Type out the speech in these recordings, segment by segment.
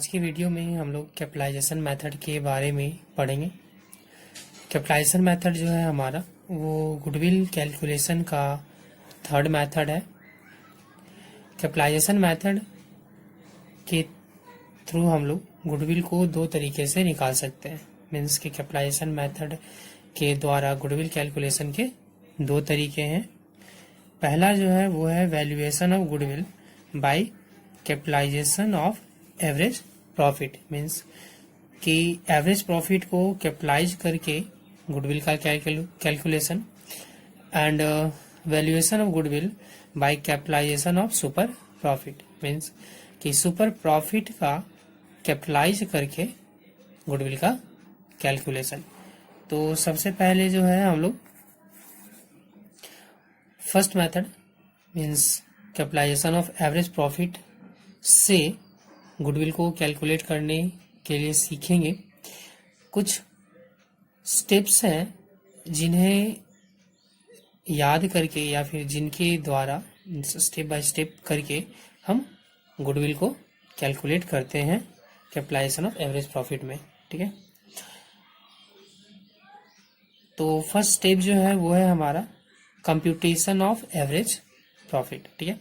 आज की वीडियो में हम लोग कैपिटलाइजेशन मेथड के बारे में पढ़ेंगे। कैपिटलाइजेशन मेथड जो है हमारा वो गुडविल कैलकुलेशन का थर्ड मेथड है। कैपिटलाइजेशन मेथड के थ्रू हम लोग गुडविल को दो तरीके से निकाल सकते हैं। मीन्स कि कैपिटलाइजेशन मेथड के द्वारा गुडविल कैलकुलेशन के दो तरीके हैं। पहला जो है वो है valuation of goodwill by capitalization of average profit. Means कि एवरेज प्रॉफिट को कैपिटलाइज करके गुडविल का calculation and valuation of goodwill by capitalization of super profit. Means कि सुपर प्रॉफिट का कैपिटलाइज करके गुडविल का कैलकुलेशन। तो सबसे पहले जो है हम लोग first method means capitalization of average profit से गुडविल को कैलकुलेट करने के लिए सीखेंगे। कुछ स्टेप्स हैं जिन्हें याद करके या फिर जिनके द्वारा स्टेप बाय स्टेप करके हम गुडविल को कैलकुलेट करते हैं कैपिटलाइजेशन ऑफ एवरेज प्रॉफिट में। ठीक है, तो फर्स्ट स्टेप जो है वो है हमारा कंप्यूटेशन ऑफ एवरेज प्रॉफिट। ठीक है,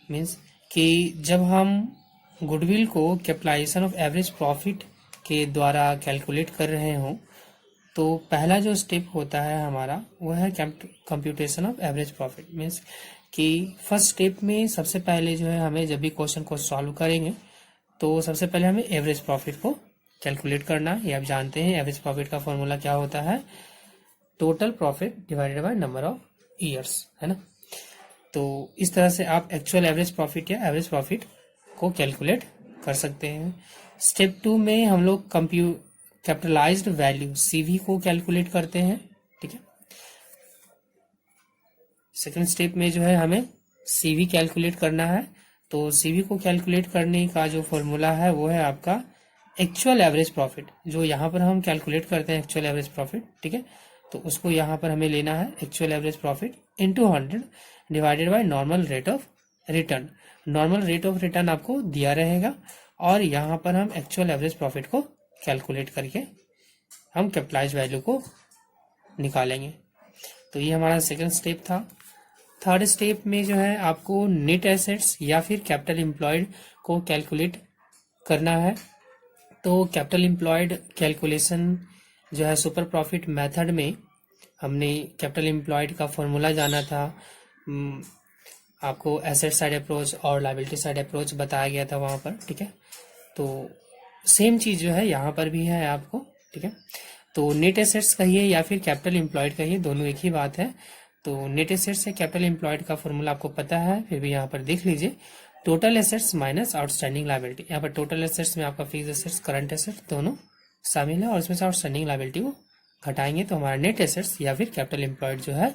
मीन्स कि जब हम गुडविल को कैपिटलाइजेशन ऑफ एवरेज प्रॉफिट के द्वारा कैलकुलेट कर रहे हों तो पहला जो स्टेप होता है हमारा वो है computation of average profit. Means कि फर्स्ट स्टेप में सबसे पहले जो है हमें जब भी क्वेश्चन को सॉल्व करेंगे तो सबसे पहले हमें एवरेज प्रॉफिट को कैलकुलेट करना है। ये आप जानते हैं एवरेज प्रॉफिट का फॉर्मूला क्या होता है, total profit divided by number of years, है ना। तो इस तरह से आप एक्चुअल एवरेज प्रॉफिट या एवरेज प्रॉफिट को कैलकुलेट कर सकते हैं। स्टेप 2 में हम लोग कैपिटलाइज्ड वैल्यू सीवी को कैलकुलेट करते हैं। ठीक है, सेकंड स्टेप में जो है हमें सीवी कैलकुलेट करना है। तो सीवी को कैलकुलेट करने का जो फॉर्मूला है वो है आपका एक्चुअल एवरेज प्रॉफिट, जो यहाँ पर हम कैलकुलेट करते हैं एक्चुअल एवरेज प्रॉफिट। ठीक है, तो उसको यहाँ पर हमें लेना है actual average profit into 100 divided by normal rate of return. Normal rate of return आपको दिया रहेगा और यहाँ पर हम एक्चुअल एवरेज प्रॉफिट को कैलकुलेट करके हम कैपिटलाइज वैल्यू को निकालेंगे। तो ये हमारा सेकंड स्टेप था। थर्ड स्टेप में जो है आपको नेट एसेट्स या फिर कैपिटल एम्प्लॉयड को कैलकुलेट करना है। तो कैपिटल एम्प्लॉयड कैलकुलेशन जो है सुपर प्रॉफिट मेथड में हमने कैपिटल एम्प्लॉयड का फॉर्मूला जाना था। आपको एसेट साइड अप्रोच और लायबिलिटी साइड अप्रोच बताया गया था वहां पर। ठीक है, तो सेम चीज जो है यहाँ पर भी है आपको। ठीक है, तो नेट एसेट्स कहिए या फिर कैपिटल एम्प्लॉयड कहिए, दोनों एक ही बात है। तो नेट एसेट्स से कैपिटल एम्प्लॉयड का फॉर्मूला आपको पता है, फिर भी यहाँ पर देख लीजिए total assets minus outstanding liability. यहाँ पर टोटल एसेट्स में आपका फिक्स्ड एसेट्स करंट एसेट्स दोनों शामिल है और इसमें से आउटस्टैंडिंग लायबिलिटी को घटाएंगे तो हमारा नेट एसेट्स या फिर कैपिटल एम्प्लॉयड जो है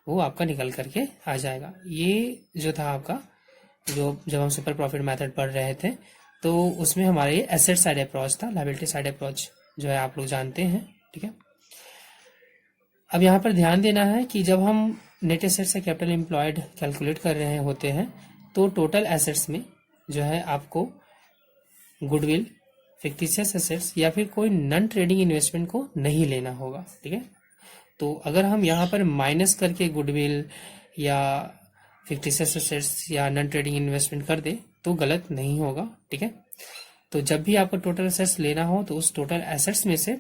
वो आपका निकल करके आ जाएगा। ये जो था आपका जो जब हम सुपर प्रॉफिट मेथड पढ़ रहे थे तो उसमें हमारा ये एसेट साइड अप्रोच था, लायबिलिटी साइड अप्रोच जो है आप लोग जानते हैं। ठीक है, अब यहाँ पर ध्यान देना है कि जब हम नेट एसेट से कैपिटल एम्प्लॉयड कैलकुलेट कर रहे होते हैं तो टोटल एसेट्स में जो है आपको गुडविल, फिक्टिशियस एसेट्स या फिर कोई नॉन ट्रेडिंग इन्वेस्टमेंट को नहीं लेना होगा। ठीक है, तो अगर हम यहाँ पर माइनस करके गुडविल या फिक्टिशियस एसेट्स या नॉन ट्रेडिंग इन्वेस्टमेंट कर दे तो गलत नहीं होगा। ठीक है, तो जब भी आपको टोटल एसेट्स लेना हो तो उस टोटल एसेट्स में से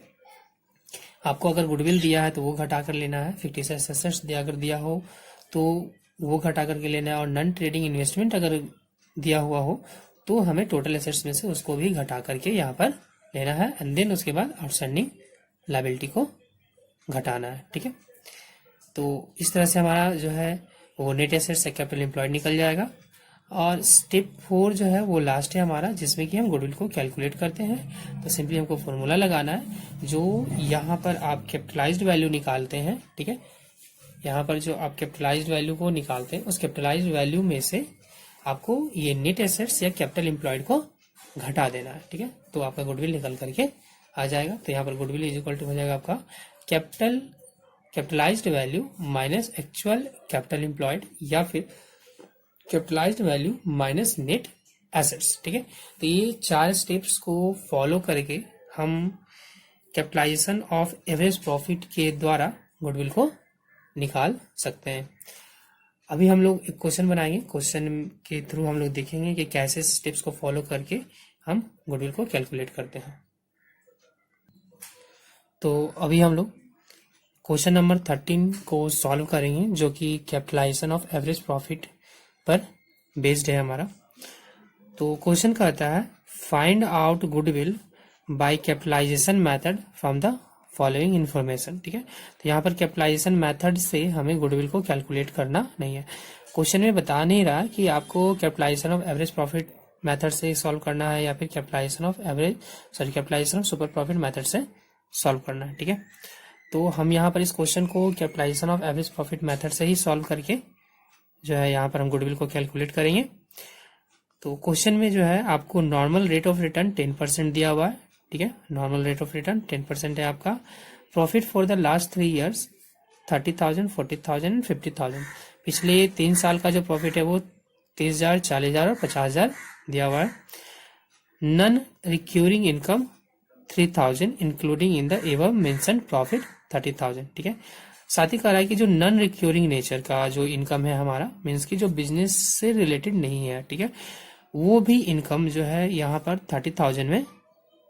आपको अगर गुडविल दिया है तो वो घटा कर लेना है, फिक्टिशियस एसेट्स अगर दिया हो तो वो घटा करके लेना है और नॉन ट्रेडिंग इन्वेस्टमेंट अगर दिया हुआ हो तो हमें टोटल एसेट्स में से उसको भी घटा करके यहाँ पर लेना है एंड देन उसके बाद आउटस्टैंडिंग लायबिलिटी को घटाना है। ठीक है, तो इस तरह से हमारा जो है वो नेट एसेट से कैपिटल एम्प्लॉयड निकल जाएगा। और स्टेप 4 जो है वो लास्ट है हमारा, जिसमें कि हम गुडविल को कैलकुलेट करते हैं। तो सिंपली हमको फॉर्मूला लगाना है जो यहाँ पर आप कैपिटलाइज्ड वैल्यू निकालते हैं। ठीक है, यहाँ पर जो आप कैपिटलाइज्ड वैल्यू को निकालते हैं उस कैपिटलाइज्ड वैल्यू में से आपको ये नेट एसेट्स या कैपिटल एम्प्लॉयड को घटा देना है। ठीक है, तो आपका गुडविल निकल करके आ जाएगा। तो यहाँ पर गुडविल इज इक्वल टू हो जाएगा आपका capitalised value minus actual capital employed या फिर capitalised value minus net assets, ठीक है। तो ये 4 स्टेप्स को फॉलो करके हम कैपिटलाइजेशन ऑफ एवरेज प्रॉफिट के द्वारा गुडविल को निकाल सकते हैं। अभी हम लोग एक क्वेश्चन बनाएंगे, क्वेश्चन के थ्रू हम लोग देखेंगे कि कैसे स्टेप्स को फॉलो करके हम गुडविल को कैलकुलेट करते हैं। तो अभी हम लोग क्वेश्चन नंबर 13 को सॉल्व करेंगे, जो कि कैपिटलाइजेशन ऑफ एवरेज प्रॉफिट पर बेस्ड है हमारा। तो क्वेश्चन कहता है find out goodwill by capitalization method from the following information, ठीक है। तो यहाँ पर कैपिटलाइजेशन मेथड से हमें गुडविल को कैलकुलेट करना नहीं है। क्वेश्चन में बता नहीं रहा कि आपको capitalization of average profit method से सॉल्व करना है या फिर capitalization of super profit method से सॉल्व करना है, ठीक है। तो हम यहाँ पर इस क्वेश्चन को capitalization of average profit method से ही सॉल्व करके जो है यहाँ पर हम गुडविल को कैलकुलेट करेंगे। तो क्वेश्चन में जो है आपको नॉर्मल रेट ऑफ रिटर्न 10% दिया हुआ है, ठीक है। नॉर्मल रेट ऑफ रिटर्न 10% है आपका। Profit for the last 3 years 30,000, 40,000 and 50,000। पिछले 3 साल का जो प्रॉफिट है वो 30,000, 40,000 और 50,000 दिया हुआ है। Non recurring income 3,000 including in the ever mention profit 30,000, ठीक है। साथ ही कह रहा है कि जो नॉन रिक्योरिंग नेचर का जो इनकम है हमारा, मीन्स की जो बिजनेस से रिलेटेड नहीं है, ठीक है, वो भी इनकम जो है यहाँ पर 30,000 में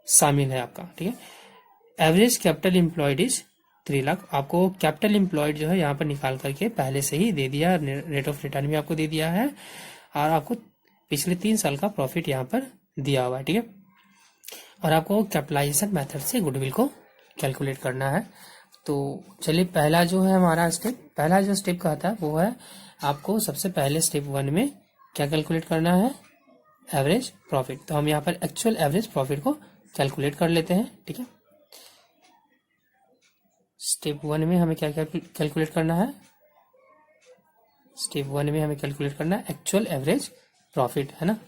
शामिल है आपका, ठीक है। Average capital employed is 3 lakh. आपको कैपिटल एम्प्लॉयड जो है यहाँ पर निकाल करके पहले से ही दे दिया, रेट ऑफ रिटर्न भी आपको दे दिया है और आपको पिछले 3 साल का प्रॉफिट यहाँ पर दिया हुआ है, ठीक है। और आपको कैपिटलाइजेशन मेथड से गुडविल को कैलकुलेट करना है। तो चलिए पहला जो है हमारा स्टेप, पहला जो स्टेप कहता है वो है आपको सबसे पहले स्टेप 1 में क्या कैलकुलेट करना है, एवरेज प्रॉफिट। तो हम यहाँ पर एक्चुअल एवरेज प्रॉफिट को कैलकुलेट कर लेते हैं, ठीक है। स्टेप 1 में हमें क्या कैलकुलेट करना है, स्टेप 1 में हमें कैलकुलेट करना है एक्चुअल एवरेज प्रॉफिट, है ना।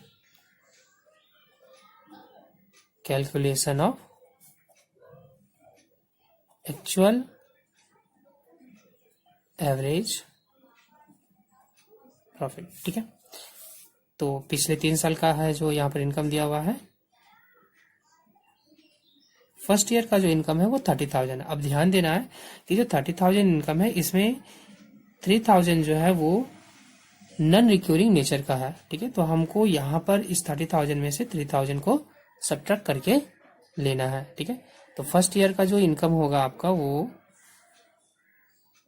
Calculation of actual average profit, ठीक है। तो पिछले 3 साल का है जो यहाँ पर इनकम दिया हुआ है। फर्स्ट ईयर का जो इनकम है वो 30,000 है। अब ध्यान देना है कि जो 30,000 इनकम है इसमें 3,000 जो है वो नॉन रिक्योरिंग नेचर का है, ठीक है। तो हमको यहाँ पर इस 30,000 में से 3,000 को सब्ट्रैक्ट करके लेना है, ठीक है। तो फर्स्ट ईयर का जो इनकम होगा आपका वो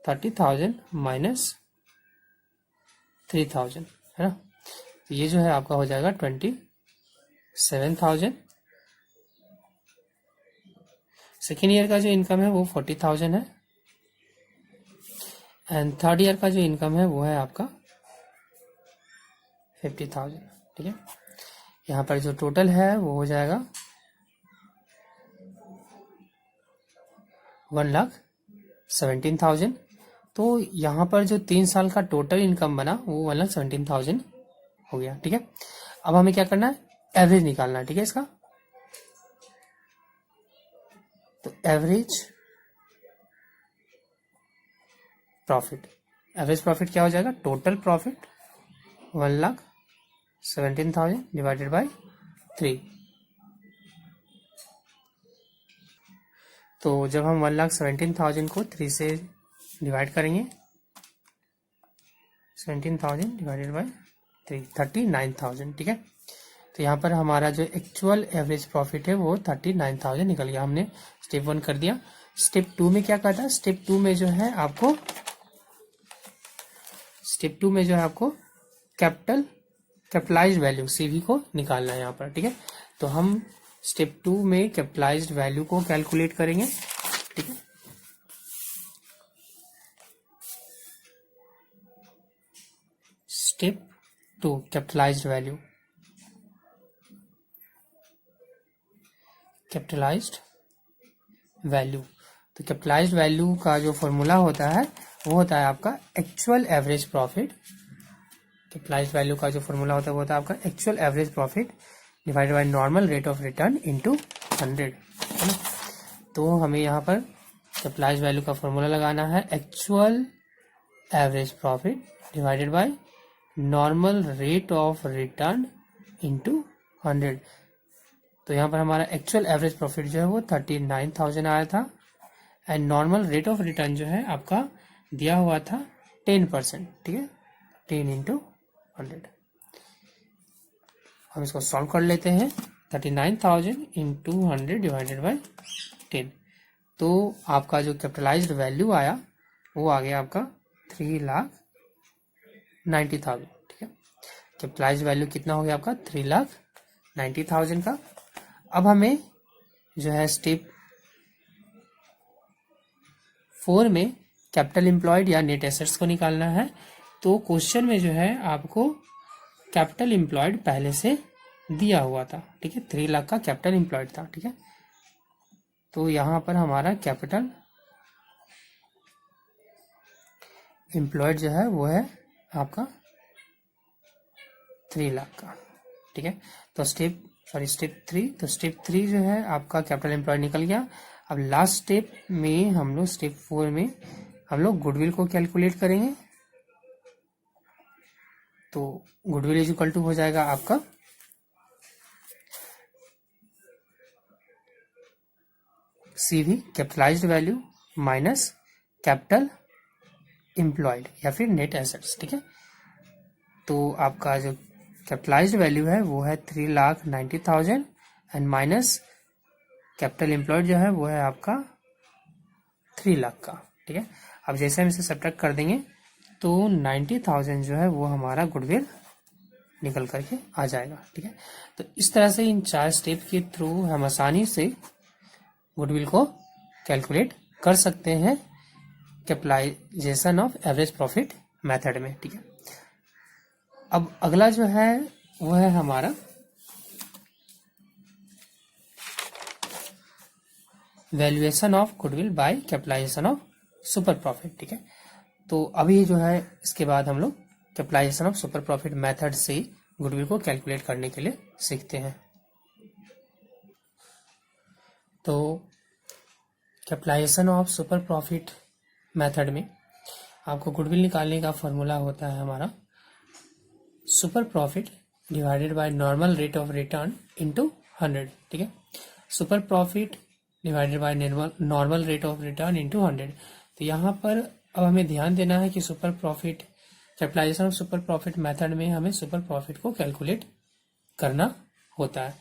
30,000 माइनस 3,000, है ना। तो ये जो है आपका हो जाएगा 27,000। सेकेंड ईयर का जो इनकम है वो 40,000 है एंड थर्ड ईयर का जो इनकम है वो है आपका 50,000, ठीक है। यहाँ पर जो टोटल है वो हो जाएगा 1,17,000। तो यहाँ पर जो 3 साल का टोटल इनकम बना वो 1,17,000 हो गया, ठीक है। अब हमें क्या करना है, एवरेज निकालना है, ठीक है इसका। तो एवरेज प्रॉफिट, एवरेज प्रॉफिट क्या हो जाएगा, टोटल प्रॉफिट 1,17,000 डिवाइडेड बाय 3। तो जब हम 1,17,000 को 3 से डिवाइड करेंगे, 17,000 डिवाइडेड बाय 3, 39,000, ठीक है। तो यहाँ पर हमारा जो एक्चुअल एवरेज प्रॉफिट है वो 39,000 निकल गया। हमने स्टेप 1 कर दिया। स्टेप 2 में क्या कहता है, स्टेप 2 में जो है आपको कैपिटलाइज्ड वैल्यू सीवी को निकालना है यहाँ पर, ठीक है। तो हम स्टेप 2 में कैपिटलाइज्ड वैल्यू को कैलकुलेट करेंगे, ठीक है। स्टेप 2 कैपिटलाइज्ड वैल्यू, तो कैपिटलाइज्ड वैल्यू का जो फॉर्मूला होता है वो होता है आपका actual average profit. Capitalised value का जो फॉर्मूला होता है वो होता है आपका actual average profit divided by normal rate of return into 100, है ना। तो हमें यहाँ पर कैपिटलाइज्ड वैल्यू का फॉर्मूला लगाना है actual average profit divided by normal rate of return into 100। तो यहाँ पर हमारा एक्चुअल एवरेज प्रॉफिट जो है वो 39,000 आया था and normal rate of return जो है आपका दिया हुआ था 10%, ठीक है, 10 इंटू 100। हम इसको सॉल्व कर लेते हैं। 39,000 इंटू 100 डिवाइडेड बाई 10, तो आपका जो कैपिटलाइज्ड वैल्यू आया वो आ गया आपका 3,90,000, ठीक है। कैपिटलाइज्ड वैल्यू कितना हो गया आपका 3,90,000 का। अब हमें जो है स्टेप 4 में कैपिटल एम्प्लॉयड या नेट एसेट्स को निकालना है। तो क्वेश्चन में जो है आपको कैपिटल एम्प्लॉयड पहले से दिया हुआ था, ठीक है, 3 लाख का कैपिटल एम्प्लॉयड था, ठीक है। तो यहाँ पर हमारा कैपिटल एम्प्लॉयड जो है वो है आपका 3 लाख का, ठीक है। तो स्टेप 3, तो स्टेप 3 जो है आपका कैपिटल एम्प्लॉयड निकल गया। अब लास्ट स्टेप में हम लोग स्टेप 4 में हम लोग गुडविल को कैलकुलेट करेंगे। तो गुडविल इज इक्वल टू हो जाएगा आपका CV capitalised value minus capital employed या फिर नेट एसेट्स, ठीक है। तो आपका जो कैपिटलाइज्ड वैल्यू है वो है 3,90,000 एंड माइनस कैपिटल एम्प्लॉयड जो है वो है आपका 3 लाख का, ठीक है। अब जैसे हम इसे सब्ट्रैक्ट कर देंगे तो 90,000 जो है वो हमारा गुडविल निकल करके आ जाएगा, ठीक है। तो इस तरह से इन 4 स्टेप के थ्रू हम आसानी से गुडविल को कैलकुलेट कर सकते हैं capitalization of average profit method में, ठीक है। अब अगला जो है वो है हमारा valuation of goodwill by capitalization of super profit, ठीक है। तो अभी जो है इसके बाद हम लोग capitalization of super profit method से गुडविल को कैलकुलेट करने के लिए सीखते हैं। तो capitalization of super profit method में आपको गुडविल निकालने का फॉर्मूला होता है हमारा super profit divided by normal rate of return into 100, ठीक है। Super profit divided by normal rate of return into 100। तो यहाँ पर अब हमें ध्यान देना है कि super profit capitalization of super profit method में हमें सुपर प्रॉफिट को कैलकुलेट करना होता है।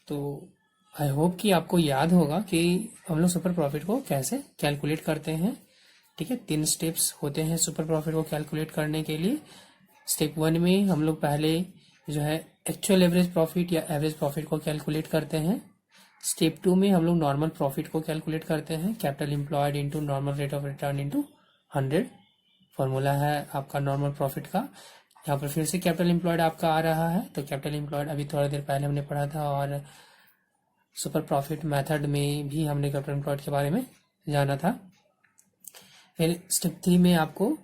तो आई होप कि आपको याद होगा कि हम लोग सुपर प्रॉफिट को कैसे कैलकुलेट करते हैं, ठीक है। 3 स्टेप्स होते हैं सुपर प्रॉफिट को कैलकुलेट करने के लिए। स्टेप 1 में हम लोग पहले जो है एक्चुअल एवरेज प्रॉफिट या एवरेज प्रॉफिट को कैलकुलेट करते हैं। स्टेप 2 में हम लोग नॉर्मल प्रॉफिट को कैलकुलेट करते हैं, capital employed into normal rate of return into 100 formula है आपका नॉर्मल प्रॉफिट का। यहाँ पर फिर से कैपिटल एम्प्लॉयड आपका आ रहा है। तो कैपिटल एम्प्लॉयड अभी थोड़ा देर पहले हमने पढ़ा था और सुपर प्रॉफिट मेथड में भी हमने कैपिटल एम्प्लॉयड के बारे में जाना था। फिर स्टेप 3 में आपको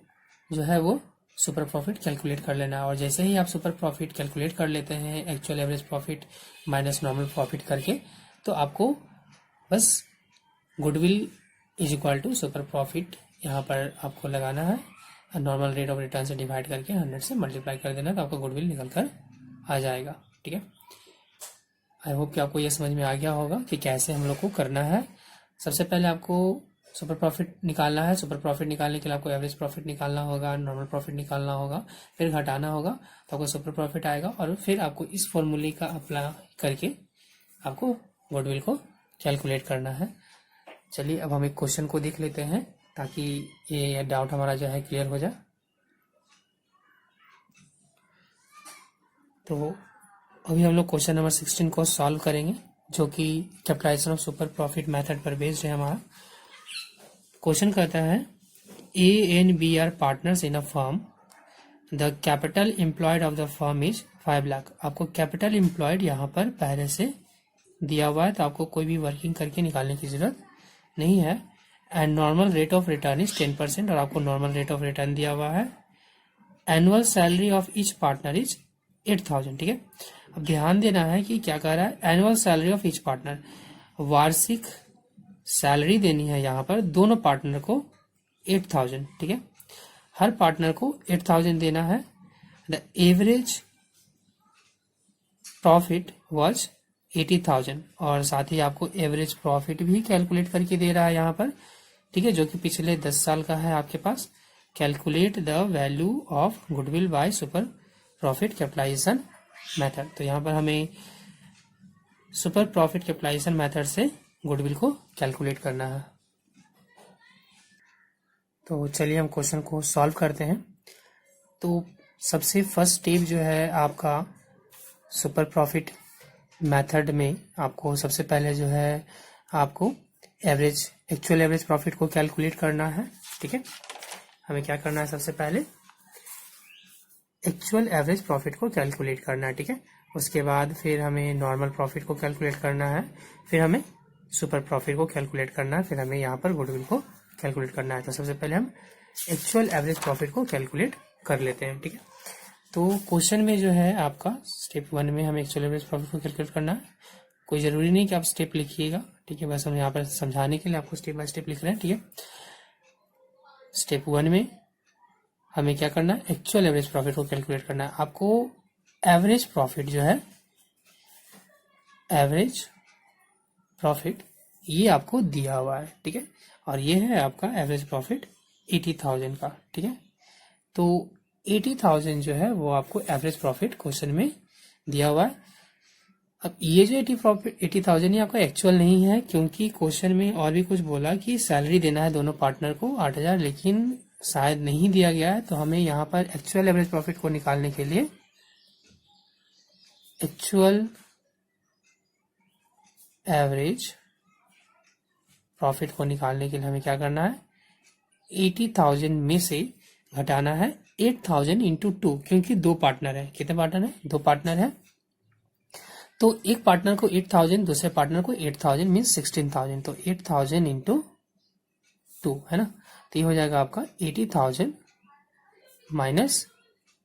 जो है वो सुपर प्रॉफिट कैलकुलेट कर लेना, और जैसे ही आप सुपर प्रॉफिट कैलकुलेट कर लेते हैं actual average profit minus normal profit करके, तो आपको बस goodwill is equal to super profit यहाँ पर आपको लगाना है, नॉर्मल रेट ऑफ रिटर्न से डिवाइड करके 100 से मल्टीप्लाई कर देना, तो आपका गुडविल निकल कर आ जाएगा, ठीक है। आई होप कि आपको ये समझ में आ गया होगा कि कैसे हम लोग को करना है। सबसे पहले आपको सुपर प्रॉफिट निकालना है। सुपर प्रॉफिट निकालने के लिए आपको एवरेज प्रॉफिट निकालना होगा, नॉर्मल प्रॉफिट निकालना होगा, फिर घटाना होगा तो आपको सुपर प्रॉफिट आएगा, और फिर आपको इस फॉर्मूले का अप्लाई करके आपको गुडविल को कैलकुलेट करना है। चलिए अब हम एक क्वेश्चन को देख लेते हैं ताकि ये डाउट हमारा जो है क्लियर हो जाए। तो अभी हम लोग क्वेश्चन नंबर 16 को सॉल्व करेंगे, जो कि capitalization of super profit method पर बेस्ड है हमारा। क्वेश्चन कहता है A and B are partners in a firm, the capital employed of the firm is 5 lakh. आपको कैपिटल एम्प्लॉयड यहाँ पर पहले से दिया हुआ है, तो आपको कोई भी वर्किंग करके निकालने की जरूरत नहीं है। And normal rate of return is 10%, और आपको नॉर्मल रेट ऑफ रिटर्न दिया हुआ है। Annual salary of each partner is 8,000, ठीक है। अब ध्यान देना है कि क्या कह रहा है, annual salary of each partner, वार्षिक सैलरी देनी है यहाँ पर दोनों पार्टनर को 8,000, ठीक है। हर पार्टनर को 8,000 देना है। द एवरेज प्रॉफिट वॉज 80,000 और साथ ही आपको एवरेज प्रॉफिट भी कैलकुलेट करके दे रहा है यहाँ पर, ठीक है, जो कि पिछले 10 साल का है आपके पास। Calculate the value of goodwill by super profit capitalisation method. तो यहाँ पर हमें सुपर प्रॉफिट कैपिटलाइजेशन मेथड से गुडविल को कैलकुलेट करना है। तो चलिए हम क्वेश्चन को सॉल्व करते हैं। तो सबसे फर्स्ट स्टेप जो है आपका सुपर प्रॉफिट मेथड में, आपको सबसे पहले जो है आपको एक्चुअल एवरेज प्रॉफिट को कैलकुलेट करना है, ठीक है। हमें क्या करना है, सबसे पहले एक्चुअल एवरेज प्रॉफिट को कैलकुलेट करना है, ठीक है। उसके बाद फिर हमें नॉर्मल प्रॉफिट को कैलकुलेट करना है, फिर हमें सुपर प्रॉफिट को कैलकुलेट करना है, फिर हमें यहाँ पर गुडविल को कैलकुलेट करना है। तो सबसे पहले हम एक्चुअल एवरेज प्रॉफिट को कैलकुलेट कर लेते हैं, ठीक है। तो क्वेश्चन में जो है आपका स्टेप 1 में हमें एक्चुअल एवरेज प्रॉफिट को कैलकुलेट करना है। कोई ज़रूरी नहीं कि आप स्टेप लिखिएगा, ठीक है, बस हम यहाँ पर समझाने के लिए आपको स्टेप बाय स्टेप लिख रहे हैं, ठीक है। स्टेप 1 में हमें क्या करना है, एक्चुअल एवरेज प्रॉफिट को कैलकुलेट करना है। आपको एवरेज प्रॉफिट जो है, एवरेज प्रॉफिट ये आपको दिया हुआ है, ठीक है, और ये है आपका एवरेज प्रॉफिट 80,000 का, ठीक है। तो 80,000 जो है वो आपको एवरेज प्रॉफिट क्वेश्चन में दिया हुआ है। अब ये जो 80,000 ये आपका एक्चुअल नहीं है, क्योंकि क्वेश्चन में और भी कुछ बोला कि सैलरी देना है दोनों पार्टनर को 8,000, लेकिन शायद नहीं दिया गया है। तो हमें यहाँ पर एक्चुअल एवरेज प्रॉफिट को निकालने के लिए एक्चुअल एवरेज प्रॉफिट को निकालने के लिए हमें क्या करना है, 80,000 में से घटाना है 8,000 इंटू 2, क्योंकि दो पार्टनर है। कितने पार्टनर है, दो पार्टनर है। तो एक पार्टनर को 8,000, दूसरे पार्टनर को 8,000 मीन्स 16,000। तो 8,000 इंटू 2 है ना, तो ये हो जाएगा आपका 80,000 माइनस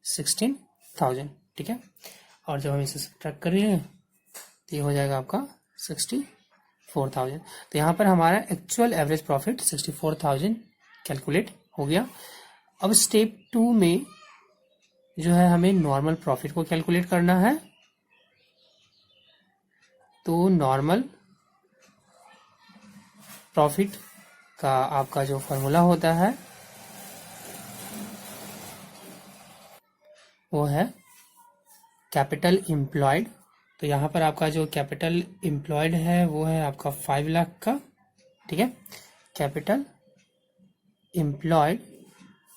16,000, ठीक है। और जब हम इसे सब्ट्रैक्ट कर रहे हैं तो ये हो जाएगा आपका 64,000। तो यहाँ पर हमारा एक्चुअल एवरेज प्रॉफिट 64,000 कैलकुलेट हो गया। अब स्टेप 2 में जो है हमें नॉर्मल प्रॉफिट को कैलकुलेट करना है। तो नॉर्मल प्रॉफिट का आपका जो फॉर्मूला होता है वो है कैपिटल एम्प्लॉयड। तो यहाँ पर आपका जो कैपिटल एम्प्लॉयड है वो है आपका 5 लाख का, ठीक है। Capital employed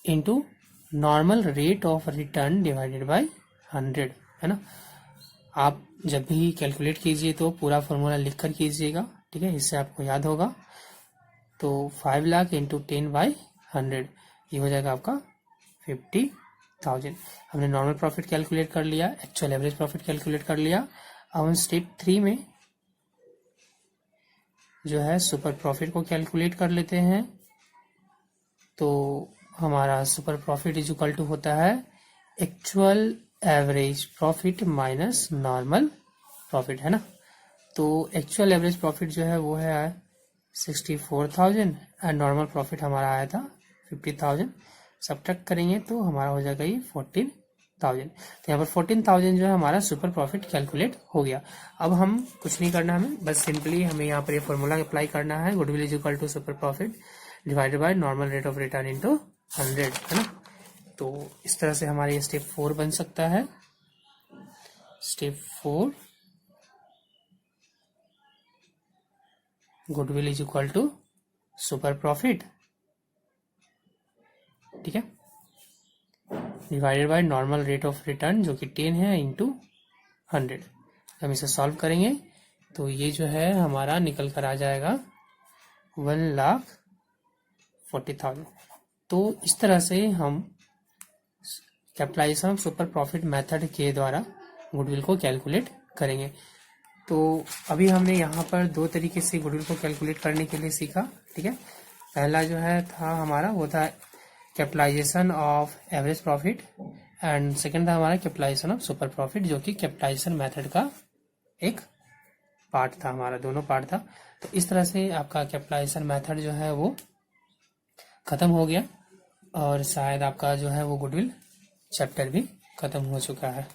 into normal rate of return divided by 100, है ना। आप जब भी कैलकुलेट कीजिए तो पूरा फॉर्मूला लिख कर कीजिएगा, ठीक है, इससे आपको याद होगा। तो 5 लाख इंटू 10/100 ये हो जाएगा आपका 50,000। हमने नॉर्मल प्रॉफिट कैलकुलेट कर लिया, एक्चुअल एवरेज प्रॉफिट कैलकुलेट कर लिया। अब हम स्टेप 3 में जो है सुपर प्रॉफिट को कैलकुलेट कर लेते हैं। तो हमारा super profit is equal to होता है actual average profit minus normal profit, है ना। तो एक्चुअल एवरेज प्रॉफिट जो है वो है 64,000 एंड नॉर्मल प्रॉफिट हमारा आया था 50,000। सब्ट्रैक्ट करेंगे तो हमारा हो जाएगा ये 14,000। तो यहाँ पर 14,000 जो है हमारा सुपर प्रॉफिट कैलकुलेट हो गया। अब हम कुछ नहीं करना, हमें बस सिंपली हमें यहाँ पर ये फॉर्मूला अप्लाई करना है, goodwill is equal to super profit divided by normal rate of return into 100, है ना। तो इस तरह से हमारा ये स्टेप 4 बन सकता है। Step 4 goodwill is equal to super profit, ठीक है, divided by normal rate of return जो कि 10 है इंटू 100। हम इसे सॉल्व करेंगे तो ये जो है हमारा निकल कर आ जाएगा 1,40,000। तो इस तरह से हम capitalization of super profit method के द्वारा गुडविल को कैलकुलेट करेंगे। तो अभी हमने यहाँ पर दो तरीके से गुडविल को कैलकुलेट करने के लिए सीखा, ठीक है। पहला जो है था हमारा वो था capitalization of average profit and second था हमारा कैपिटलाइजेशन ऑफ सुपर प्रॉफिट, जो कि कैपिटलाइजेशन मेथड का एक पार्ट था, हमारा दोनों पार्ट था। तो इस तरह से आपका कैपिटलाइजेशन मेथड जो है वो खत्म हो गया और शायद आपका जो है वो गुडविल चैप्टर भी खत्म हो चुका है।